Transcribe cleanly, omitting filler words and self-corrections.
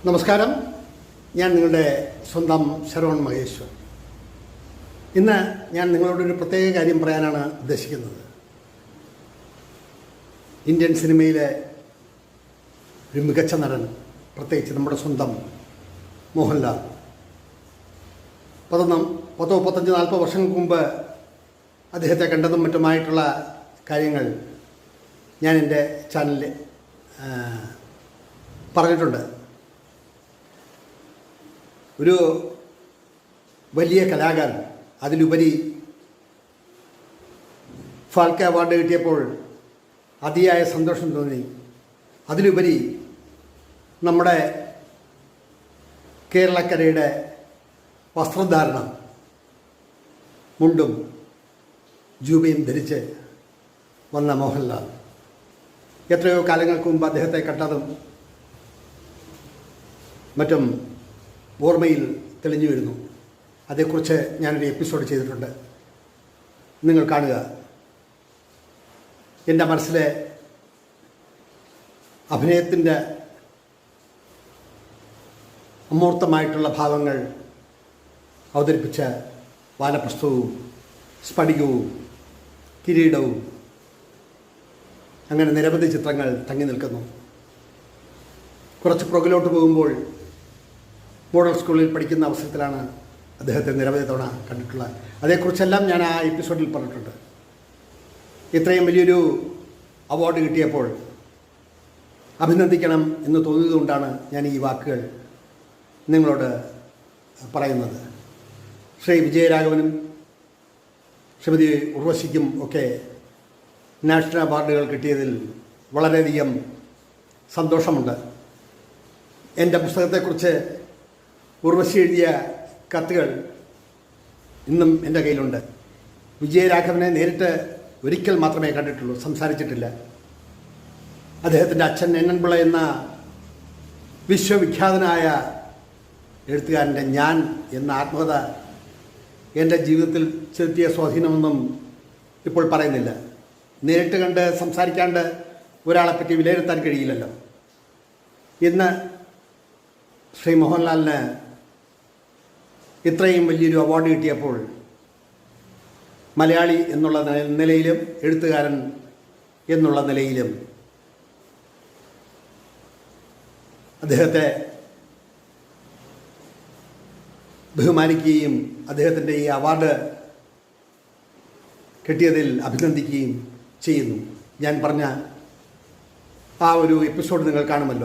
നമസ്കാരം, ഞാൻ നിങ്ങളുടെ സ്വന്തം ശരവൺ മഹേശ്വർ. ഇന്ന് ഞാൻ നിങ്ങളോടൊരു പ്രത്യേക കാര്യം പറയാനാണ് ഉദ്ദേശിക്കുന്നത്. ഇന്ത്യൻ സിനിമയിലെ ഒരു മികച്ച നടൻ, പ്രത്യേകിച്ച് നമ്മുടെ സ്വന്തം മോഹൻലാൽ, 35-40 വർഷങ്ങൾക്ക് മുമ്പ് അദ്ദേഹത്തെ കണ്ടതും മറ്റുമായിട്ടുള്ള കാര്യങ്ങൾ ഞാൻ എൻ്റെ ചാനലിൽ പറഞ്ഞിട്ടുണ്ട്. ഒരു വലിയ കലാകാരൻ, അതിലുപരി ഫാൽക്കെ അവാർഡ് കിട്ടിയപ്പോൾ അതിയായ സന്തോഷം തോന്നി. അതിലുപരി നമ്മുടെ കേരളക്കരയുടെ വസ്ത്രധാരണം, മുണ്ടും ജൂബയും ധരിച്ച് വന്ന മോഹൻലാൽ, എത്രയോ കാലങ്ങൾക്ക് മുമ്പ് അദ്ദേഹത്തെ കണ്ടതും മറ്റും ഓർമ്മയിൽ തെളിഞ്ഞു വരുന്നു. അതേക്കുറിച്ച് ഞാനൊരു എപ്പിസോഡ് ചെയ്തിട്ടുണ്ട്, നിങ്ങൾ കാണുക. എൻ്റെ മനസ്സിലെ അഭിനയത്തിൻ്റെ അമൂർത്തമായിട്ടുള്ള ഭാവങ്ങൾ അവതരിപ്പിച്ച വാനപ്രസ്ഥവും സ്ഫടികവും കിരീടവും അങ്ങനെ നിരവധി ചിത്രങ്ങൾ തങ്ങി നിൽക്കുന്നു. കുറച്ച് പുറകിലോട്ട് പോകുമ്പോൾ മോഡൽ സ്കൂളിൽ പഠിക്കുന്ന അവസരത്തിലാണ് അദ്ദേഹത്തെ നിരവധി തവണ കണ്ടിട്ടുള്ളത്. അതേക്കുറിച്ചെല്ലാം ഞാൻ ആ എപ്പിസോഡിൽ പറഞ്ഞിട്ടുണ്ട്. ഇത്രയും വലിയൊരു അവാർഡ് കിട്ടിയപ്പോൾ അഭിനന്ദിക്കണം എന്ന് തോന്നിയതുകൊണ്ടാണ് ഞാൻ ഈ വാക്കുകൾ നിങ്ങളോട് പറയുന്നത്. ശ്രീ വിജയരാഘവനും ശ്രീമതി ഉർവശിക്കും ഒക്കെ നാഷണൽ അവാർഡുകൾ കിട്ടിയതിൽ വളരെയധികം സന്തോഷമുണ്ട്. എൻ്റെ പുസ്തകത്തെക്കുറിച്ച് ഉർവശി എഴുതിയ കത്തുകൾ ഇന്നും എൻ്റെ കയ്യിലുണ്ട്. വിജയരാഘവനെ നേരിട്ട് ഒരിക്കൽ മാത്രമേ കണ്ടിട്ടുള്ളൂ, സംസാരിച്ചിട്ടില്ല. അദ്ദേഹത്തിൻ്റെ അച്ഛൻ എന്നൻപിള്ള എന്ന വിശ്വവിഖ്യാതനായ എഴുത്തുകാരൻ്റെ ഞാൻ എന്ന ആത്മകഥ എൻ്റെ ജീവിതത്തിൽ ചെലുത്തിയ സ്വാധീനമൊന്നും ഇപ്പോൾ പറയുന്നില്ല. നേരിട്ട് കണ്ട് സംസാരിക്കാണ്ട് ഒരാളെപ്പറ്റി വിലയിരുത്താൻ കഴിയില്ലല്ലോ. ഇന്ന് ശ്രീ മോഹൻലാലിന് ഇത്രയും വലിയൊരു അവാർഡ് കിട്ടിയപ്പോൾ മലയാളി എന്നുള്ള നിലയിലും എഴുത്തുകാരൻ എന്നുള്ള നിലയിലും അദ്ദേഹത്തെ ബഹുമാനിക്കുകയും അദ്ദേഹത്തിൻ്റെ ഈ അവാർഡ് കിട്ടിയതിൽ അഭിനന്ദിക്കുകയും ചെയ്യുന്നു. ഞാൻ പറഞ്ഞ ആ ഒരു എപ്പിസോഡ് നിങ്ങൾ കാണുമല്ലോ.